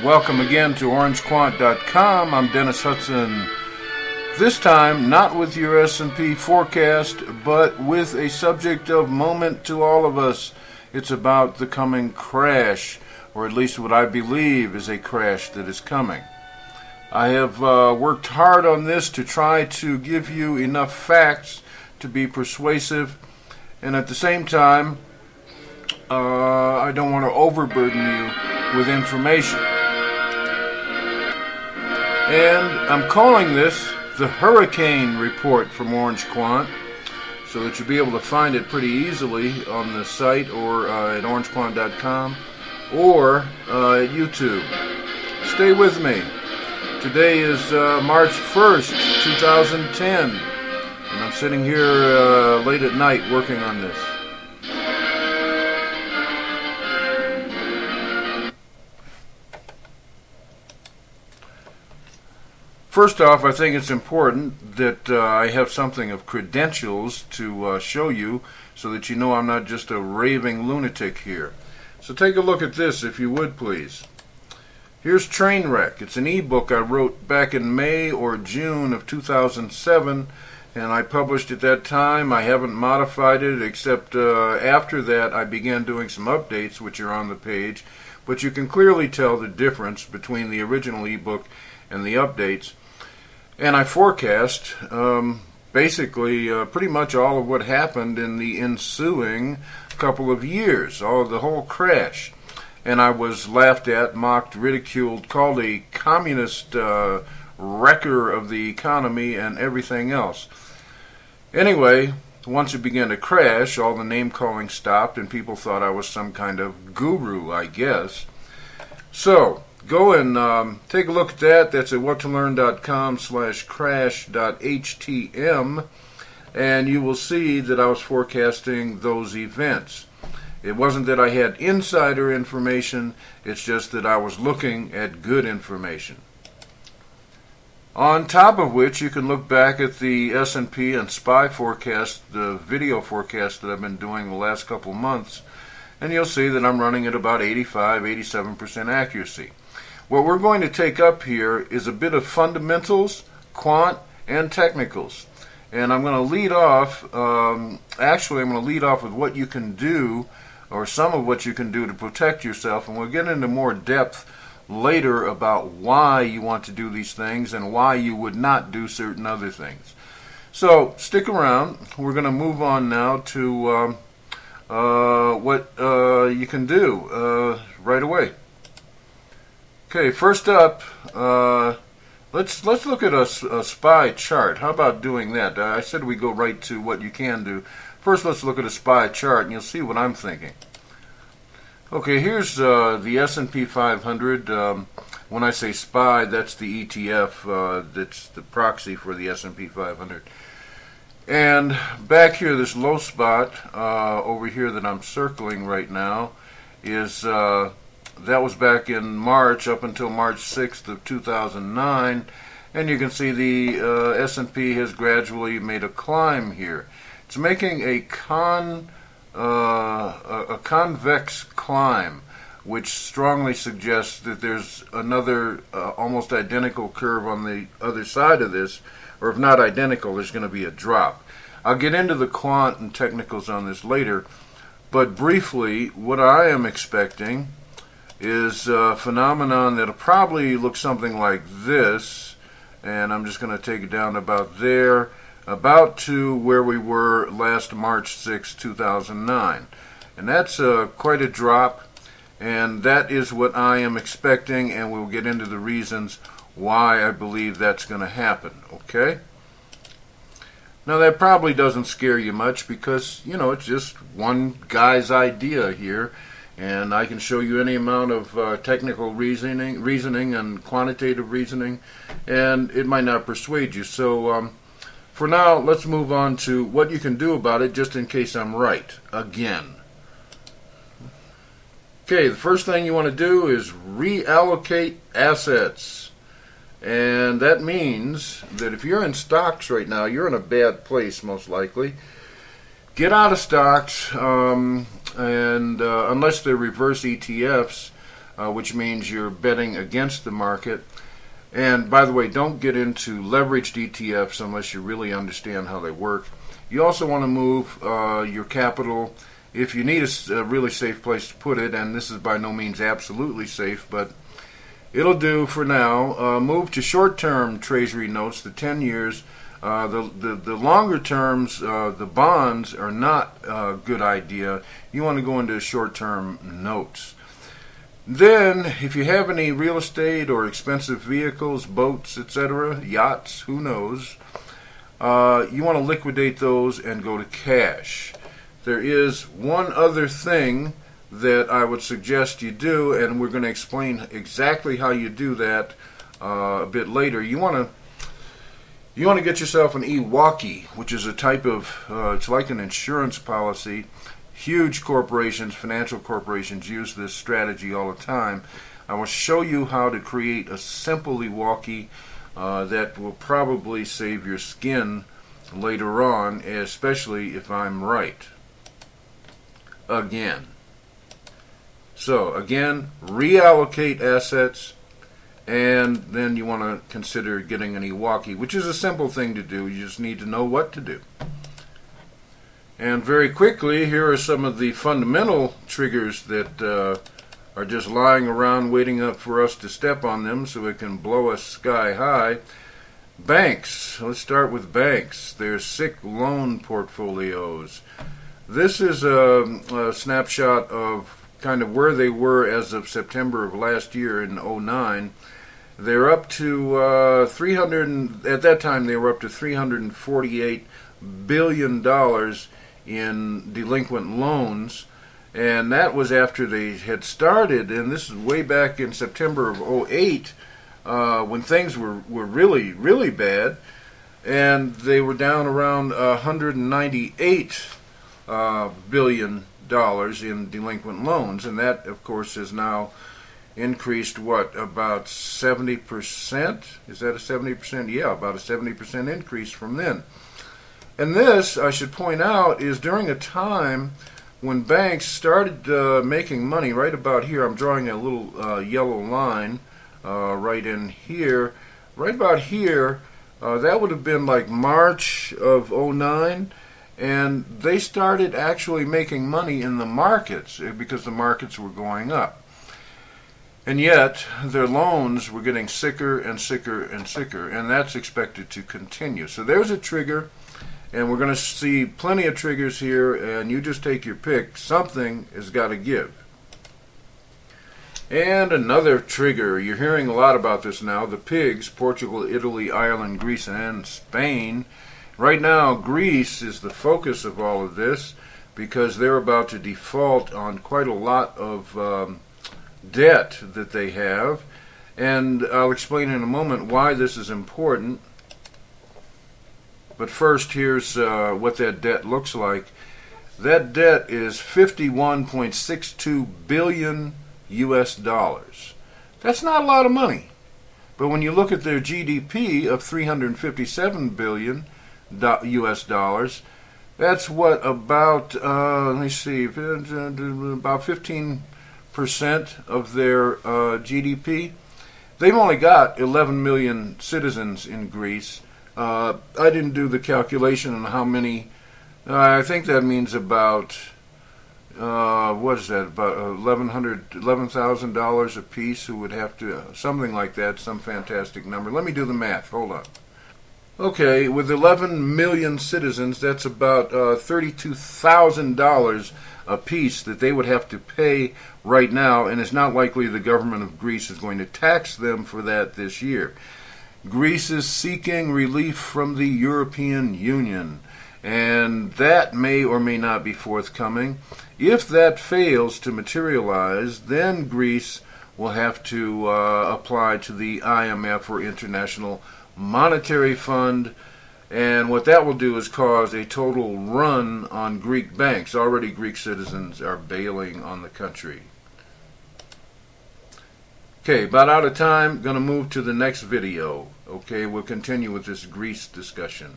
welcome again to orangequant.com. I'm Dennis Hudson. This time, not with your S&P forecast, but with a subject of moment to all of us. It's about the coming crash, or at least what I believe is a crash that is coming. I have worked hard on this to try to give you enough facts to be persuasive, and at the same time, I don't want to overburden you with information. And I'm calling this the Hurricane Report from OrangeQuant, so that you'll be able to find it pretty easily on the site or at orangequant.com or at YouTube. Stay with me. Today is March 1st, 2010, and I'm sitting here late at night working on this. First off, I think it's important that I have something of credentials to show you so that you know I'm not just a raving lunatic here. So take a look at this if you would, please. Here's Trainwreck. It's an ebook I wrote back in May or June of 2007, and I published at that time. I haven't modified it except after that I began doing some updates which are on the page, but you can clearly tell the difference between the original ebook and the updates. And I forecast basically pretty much all of what happened in the ensuing couple of years, all of the whole crash. And I was laughed at, mocked, ridiculed, called a communist wrecker of the economy and everything else. Anyway, once it began to crash, all the name-calling stopped and people thought I was some kind of guru, I guess. So, go and take a look at that. That's at whattalearn.com/crash.htm, and you will see that I was forecasting those events. It wasn't that I had insider information, it's just that I was looking at good information. On top of which, you can look back at the S&P and SPY forecast, the video forecast that I've been doing the last couple months, and you'll see that I'm running at about 85-87% accuracy. What we're going to take up here is a bit of fundamentals, quant, and technicals. And I'm going to lead off, I'm going to lead off with what you can do, or some of what you can do to protect yourself, and we'll get into more depth later about why you want to do these things and why you would not do certain other things. So, stick around. We're going to move on now to what you can do right away. Okay, first up, let's look at a SPY chart. How about doing that? I said we go right to what you can do. First, let's look at a SPY chart, and you'll see what I'm thinking. Okay, here's the S&P 500. When I say SPY, that's the ETF. That's the proxy for the S&P 500. And back here, this low spot over here that I'm circling right now is that was back in March up until March 6th of 2009, and you can see the S&P has gradually made a climb here. It's making a convex climb, which strongly suggests that there's another almost identical curve on the other side of this, or if not identical, there's going to be a drop. I'll get into the quant and technicals on this later, but briefly, what I am expecting is a phenomenon that'll probably look something like this, and I'm just going to take it down about there, about to where we were last March 6, 2009. And that's quite a drop, and that is what I am expecting, and we'll get into the reasons why I believe that's going to happen, okay? Now that probably doesn't scare you much because, you know, it's just one guy's idea here, and I can show you any amount of technical reasoning and quantitative reasoning, and it might not persuade you. So for now, let's move on to what you can do about it just in case I'm right again. Okay, the first thing you want to do is reallocate assets. And that means that if you're in stocks right now, you're in a bad place most likely. Get out of stocks, and unless they're reverse ETFs, which means you're betting against the market. And by the way, don't get into leveraged ETFs unless you really understand how they work. You also want to move your capital if you need a really safe place to put it, and this is by no means absolutely safe, but it'll do for now. Move to short-term Treasury notes, the 10 years. The longer terms, the bonds, are not a good idea. You want to go into short-term notes. Then, if you have any real estate or expensive vehicles, boats, etc., yachts, who knows, you want to liquidate those and go to cash. There is one other thing that I would suggest you do, and we're going to explain exactly how you do that a bit later. You want to get yourself an e-walkie, which is a type of, it's like an insurance policy. Huge corporations, financial corporations, use this strategy all the time. I will show you how to create a simple e-walkie that will probably save your skin later on, especially if I'm right. Again. So, again, reallocate assets, and then you want to consider getting an e-walkie, which is a simple thing to do. You just need to know what to do. And very quickly, here are some of the fundamental triggers that are just lying around waiting up for us to step on them so it can blow us sky high. Banks. Let's start with banks. Their sick loan portfolios. This is a snapshot of kind of where they were as of September of last year in 2009. They're up to 300, at that time they were up to $348 billion in delinquent loans, and that was after they had started, and this is way back in September of 2008 when things were really, really bad, and they were down around $198 billion in delinquent loans, and that of course has now increased, what, about 70%? Is that a 70%? Yeah, about a 70% increase from then. And this, I should point out, is during a time when banks started making money. Right about here, I'm drawing a little yellow line right in here. Right about here, that would have been like March of 2009, and they started actually making money in the markets because the markets were going up. And yet, their loans were getting sicker and sicker and sicker, and that's expected to continue. So there's a trigger. And we're going to see plenty of triggers here, and you just take your pick. Something has got to give. And another trigger. You're hearing a lot about this now. The pigs, Portugal, Italy, Ireland, Greece, and Spain. Right now, Greece is the focus of all of this because they're about to default on quite a lot of debt that they have. And I'll explain in a moment why this is important. But first, here's what that debt looks like. That debt is 51.62 billion US dollars. That's not a lot of money. But when you look at their GDP of 357 billion US dollars, that's what, about, let me see, about 15% of their GDP. They've only got 11 million citizens in Greece. I didn't do the calculation on how many. I think that means about, what is that, about $11,000 a piece who would have to, something like that, some fantastic number. Let me do the math. Hold on. Okay, with 11 million citizens, that's about $32,000 a piece that they would have to pay right now, and it's not likely the government of Greece is going to tax them for that this year. Greece is seeking relief from the European Union, and that may or may not be forthcoming. If that fails to materialize, then Greece will have to apply to the IMF, or International Monetary Fund, and what that will do is cause a total run on Greek banks. Already Greek citizens are bailing on the country. Okay, about out of time. Going to move to the next video. Okay, we'll continue with this Greece discussion.